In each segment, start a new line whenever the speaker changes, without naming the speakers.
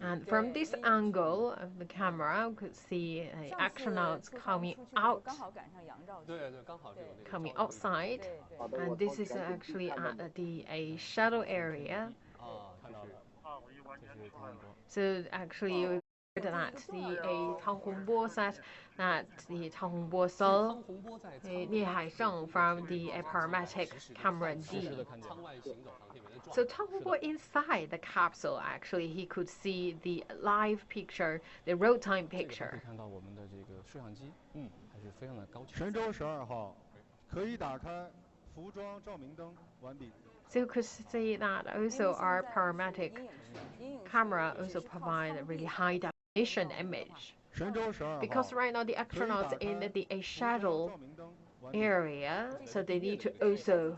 And from this angle of the camera, we could see astronauts coming outside, and this is actually at the shuttle area. So actually, you heard that the 唐洪波 said that the 唐洪波saw Li Haisheng from the paramedic camera D. So Tang Hongbo inside the capsule, actually, he could see the live picture, the real-time picture.
神舟12号可以打开服装照明灯，完毕。
So you could see that also our paramedic camera also provide a really high definition image. Because right now the astronauts in the shuttle area, so they need to also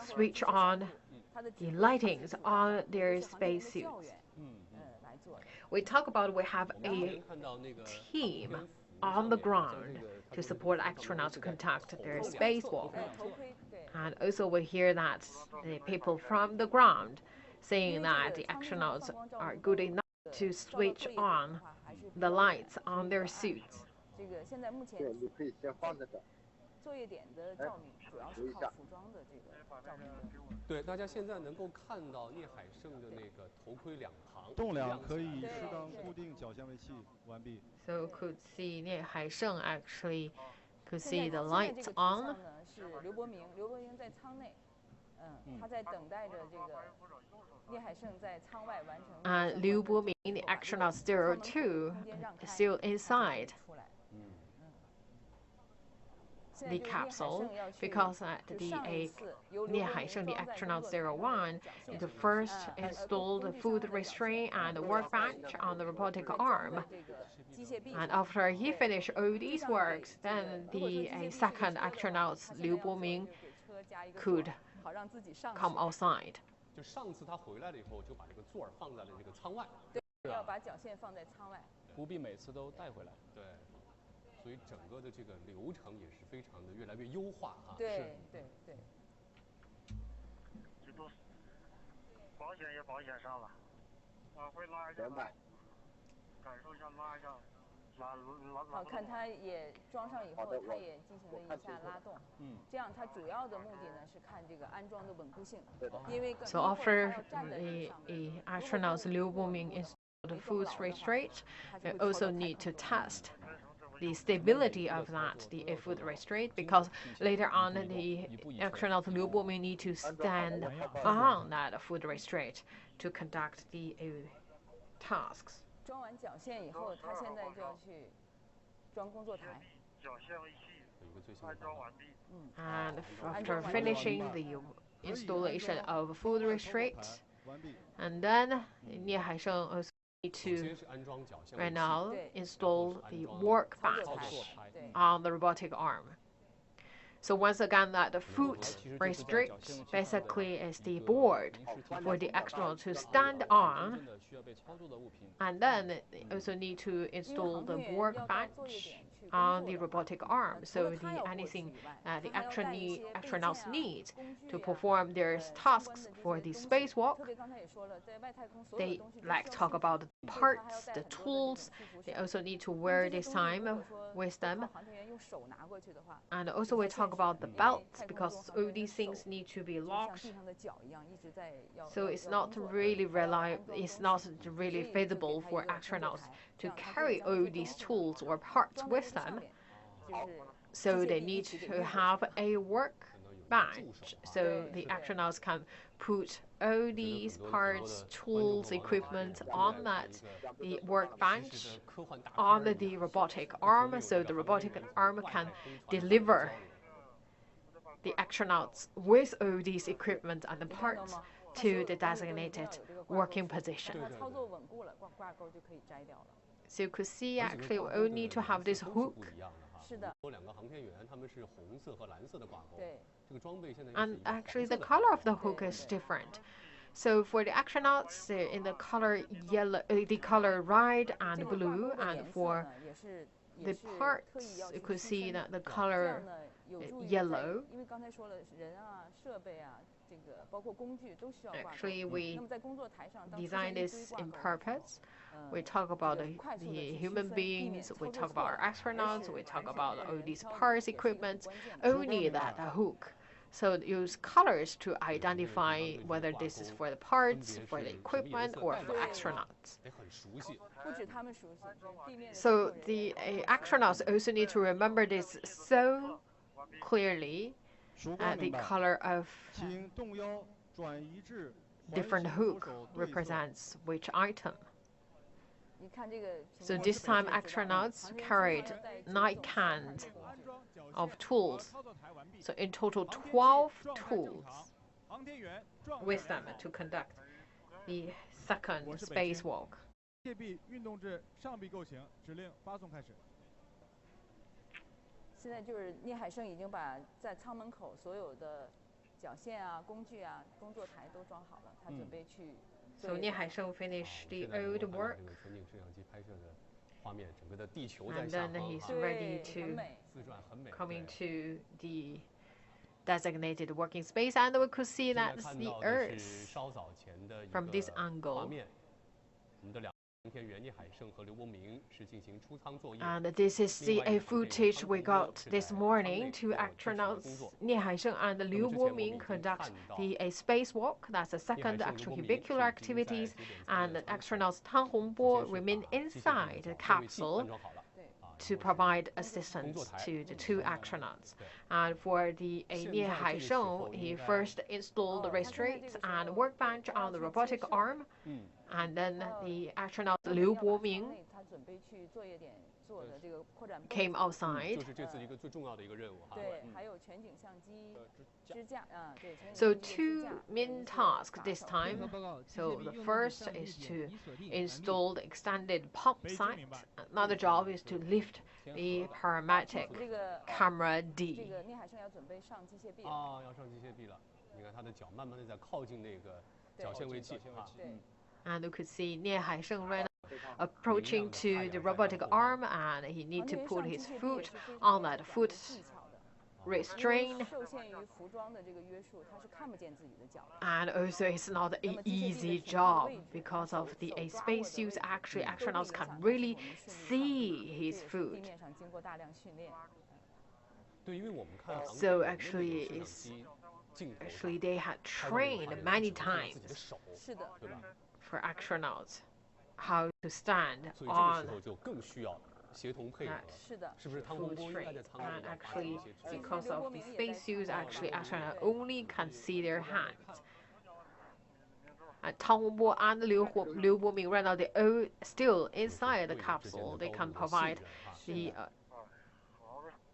switch on the lightings on their spacesuits. We talk about we have a team on the ground to support astronauts to conduct their spacewalk. And also we hear that the people from the ground saying that the astronauts are good enough to switch on the lights on their suits.
作业点的照明主要是靠服装的这个照明灯。
对，大家现在能够看到聂海胜的那个头盔两旁，
栋梁可以适当固定脚相位器，完毕。
So could see 聂海胜 actually could see the lights on.
是刘伯明，刘伯明在舱内，他在等待着这个聂海胜在舱外完成。
Liu Boming, the astronaut 02, is still inside the capsule because the astronaut 01 is first installed the food restraint and the workbench on the robotic arm. And after he finished all these works, then the second astronaut Liu Boming could come outside.
就上次他回来了以后，就把这个座儿放在了这个舱外，
对，要把脚线放在舱外，
不必每次都带回来。对。 所以整个的这个流程也是非常的越来越优化哈。
对对对。
这都保险也保险上了，会拉一下，感受一下拉一下，拉。
好看，它也装上以后，它也进行了一下拉动。这样它主要的目的呢是看这个安装的稳固性，因为
So after the astronauts Liu Boming installed the food restraint, they also need to test the stability of the food restraint, because later on the astronaut Liu Boming need to stand on that food restraint to conduct the tasks.
装完脚线以后，他现在就要去装工作台。
脚线位器安装完毕。
And after finishing the installation of food restraint, and then Nye Haisheng also need to right now install the workbench on the robotic arm. So once again, that the foot restrict basically is the board for the astronaut to stand on, and then they also need to install the workbench on the robotic arm. So anything the astronauts need to perform their tasks for the spacewalk, they like talk about the parts, the tools. They also need to wear this time with them. And also we talk about the belts, because all these things need to be locked. So it's not really reliable, it's not really feasible for astronauts to carry all these tools or parts with them. So they need to have a workbench, so the astronauts can put all these parts, tools, equipment on the workbench on the robotic arm, so the robotic arm can deliver the astronauts with all these equipment and the parts to the designated working position. So you could see actually we only need to have this hook. And actually the color of the hook is different. So for the astronauts, in the color yellow, the color red and blue, and for the parts, you could see that the color yellow.
这个包括工具都需要挂钩。
Actually, we
那么在工作台上，当出
design
现一堆
this
挂
in
钩，
purpose. We talk about the human beings, we talk about our astronauts, we talk about all these parts, equipment, only that hook. So use colors to identify whether this is for the parts, for the equipment, or for astronauts.
得很熟悉。
不止他们熟悉，就是地面的
So
工作人
the
员
astronauts also need to remember this so clearly,
曙光
the
明白。
color of
请动腰转移至环
different
形
hook
扶手对侧。
represents which item.
你看这个屏
So
幕
this
上
time
就知道了
astronauts
航天
carried
器在这
9
种
cans
状态的
of tools. So in total 12 tools with them to conduct the second spacewalk.
械臂运动至上臂构型，指令发送开始。
现在就是聂海胜已经把在舱门口所有的绞线啊、工具啊、工作台都装好了，他准备去。
So Nie Haisheng finished the old work,
这个全景摄像机拍摄的画面，整个的地球在
and
下
then
方
he's
哈
ready
对，很
to
美。
自转很美。
coming
对
to the designated working space, and we could see
现在
that's
看
the
到的是
Earth.
稍早前的一
From this
个
angle
画面。我们的两航天员聂海胜和刘伯明是进行出舱作业。
And this is the footage we got this morning. Two astronauts, Nie Haisheng and Liu Boming, conduct the spacewalk. That's the second extravehicular activities. And astronauts Tang Hongbo remain inside the capsule to provide assistance to the two astronauts. And for the Nie Haisheng, he first installed the restraints and workbench on the robotic arm. And then the astronaut Liu Boming
他准备去作业点做的这个扩展
came outside.
就是这次一个最重要的一个任务哈。
对，还有全景相机支架啊，对，全景
So
相机的支
two
架
main tasks this time. So the first is to install the extended pump sight. Another job is to lift the paramedic
这个
camera
这
D.
个聂海胜要准备上机械臂了。
啊，要上机械臂了。你看他的脚慢慢的在靠近那个绞纤维器啊。
对。
And you could see Nie Haisheng right now approaching to the robotic arm, and he need to put his foot on that foot
技巧的。
restraint.
受限于服装的这个约束，他是看不见自己的脚的。
And also, it's not an easy job because of the spacesuits. Actually, astronauts can really see his
地
foot.
面上经过大量训练。
对，因为我们看
So actually, it's
镜头
actually they had trained many
自己的
times
手，
是的，
对吧？
for astronauts how to stand
所以这个
on
时候就更需要协同配合。
是的。
是不是汤洪
food
波应该
train.
在舱里
And
边发
actually,
一些指令？
because of the spacesuits, actually astronauts only can see their hands. And Tang Hongbo and Liu Boming right now, they all still inside the capsule. They can provide the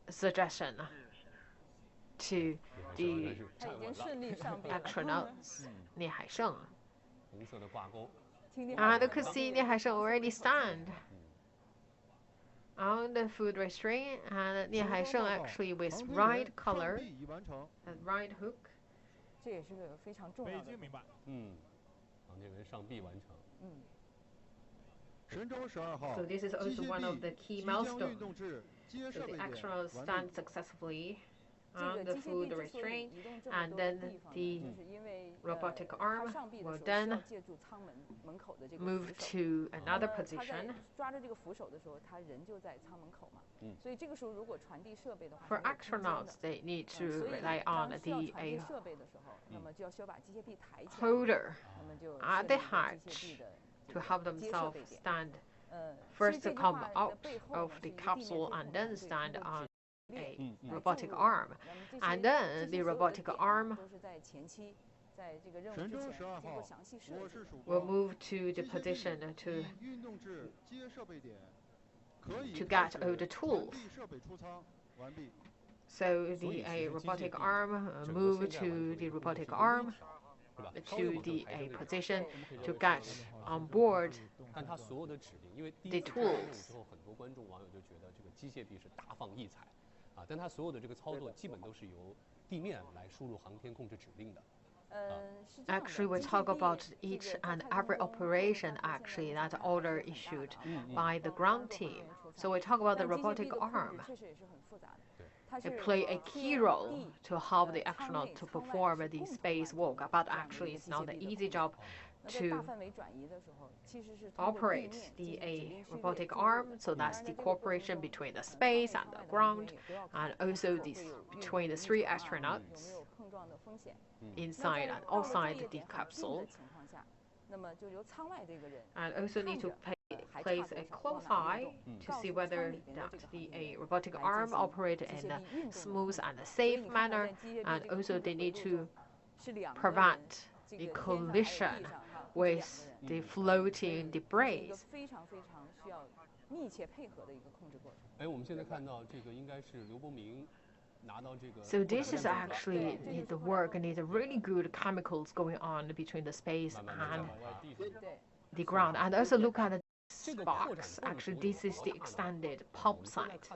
suggestion to the
他已经顺利上臂了。
astronauts. Nie Haisheng.
红色的挂钩。
听听
And you could see Nie Haisheng already stand on the food restraint, and Nie Haisheng actually with right color
上臂已完成。
and right hook.
这也是个非常重要的。
嗯，航天员上臂完成。
嗯。
神舟12号
So this is also one of the key
机械臂即将
milestones.
运动至接
So
设
the
备点
astronauts
完
stand
毕。
successfully
这
on
个
the
机械
food
臂之所以
restraint,
移动这么
and
多的
then
地方
the
呢，就是因为
robotic
它
arm
上臂的
will
时候需要
then
借助舱门口的这个
move
扶手。
to another
他在
position.
抓着这个扶手的时候，他人就在舱门口嘛。
嗯。
所以这个时候如果传递设备的话，
For
是没有空间的
astronauts, they need
所
to
以
rely
当
on
需要
the
传递设备的时候，那么就要需要把机械臂抬起来，
holder
那么就
at
设
the
立一个机械
hatch
臂的
to help
接设
themselves
备点。
stand
其
first
实
to
这句
come
话的
out
背后
of
呢，是
the
一个地面
capsule
对
and
空
then
的
stand
对
on
练
a
来
robotic
注入
arm.
那么这
And
些
then
这
the
些所有的
robotic
点
arm
都是在前期，在这个任务
神舟
之前
12
经过
号
详细设计的。
我是曙
will
光
move to the
机械臂
position to
已运动至接设备点，可以
to
开
get
始
all the
传
tools.
递设备出舱，完毕。
So the robotic arm move to the robotic arm
对吧？
to the position to get on board
但它所有的指令，因为第
the
一次看完任务
tools.
之后，很多观众网友就觉得这个机械臂是大放异彩，啊，但它所有的这个操作基本都是由地面来输入航天控制指令的。
是这样的
Actually, we
机械
talk
臂
about
这
each
个在
and
太空
every
中
operation
它出现
actually
的
that
影响
order
还是很大
issued
的
by the ground team. So we talk about the
但机械
robotic
臂的控制
arm.
确实也是很复杂的。
It play a key role to help the astronaut to perform the spacewalk, but actually it's not an easy job to operate the robotic arm. So that's the cooperation between the space and the ground, and also between the 3 astronauts inside and outside the capsule. And also need to place a close eye to see whether that the robotic arm operates in a smooth and a safe manner, and also they need to prevent the collision with the floating debris.
密切配合的一个控制过程。
哎，我们现在看到这个应该是刘伯明
So this is actually the work and it's really good chemicals going on between the space and the ground. And also look at this box. Actually, this is the extended pump site.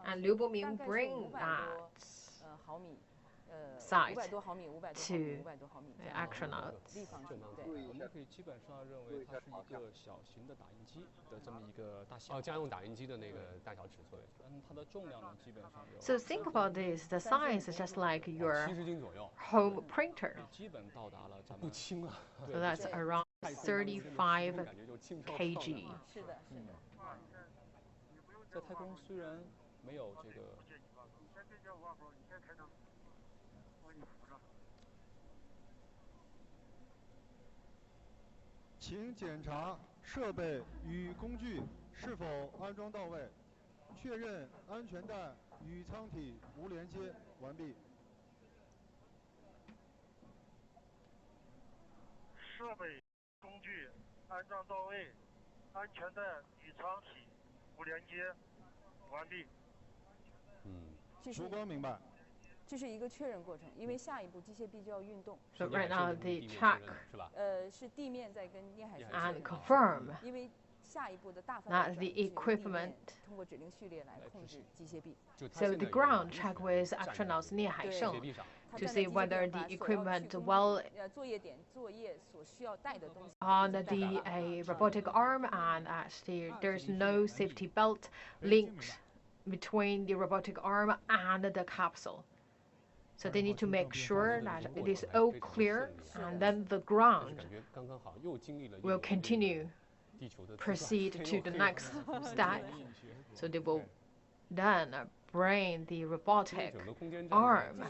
And Liu Boming bring that site to the astronauts.
我们可以基本上认为它是一个小型的打印机的这么一个大小。
家用打印机的那个大小尺寸。
它的重量呢，基本上有。
So think about this. The size is just like your
70斤左右
home printer.
基本到达了咱们。
不轻啊。
So that's around 35 kg.
是的，是的。
在太空虽然没有这个。
请检查设备与工具是否安装到位，确认安全带与舱体无连接，完毕。
设备、工具安装到位，安全带与舱体无连接，完毕。
曙光明白。
这是一个确认过程，因为下一步机械臂就要运动。
So right now the track
是地面在跟聂海
and confirm
因为下一步的大范
that the equipment
通过指令序列来控制机械臂。
So the ground check with astronauts 聂海胜 to see whether the equipment well
作业点作业所需要带的东西
on the robotic arm, and actually there's no safety belt linked between the robotic arm and the capsule. So they need to make sure that it is all clear, and then the ground will continue, proceed to the next step. So they will then bring the robotic arm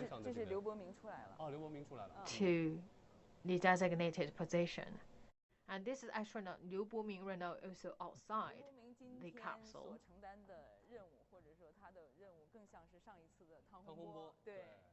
to the designated position. And this is astronaut Liu Boming right now also outside the capsule.
承担的任务，或者说他的任务更像是上一次的汤洪波，对。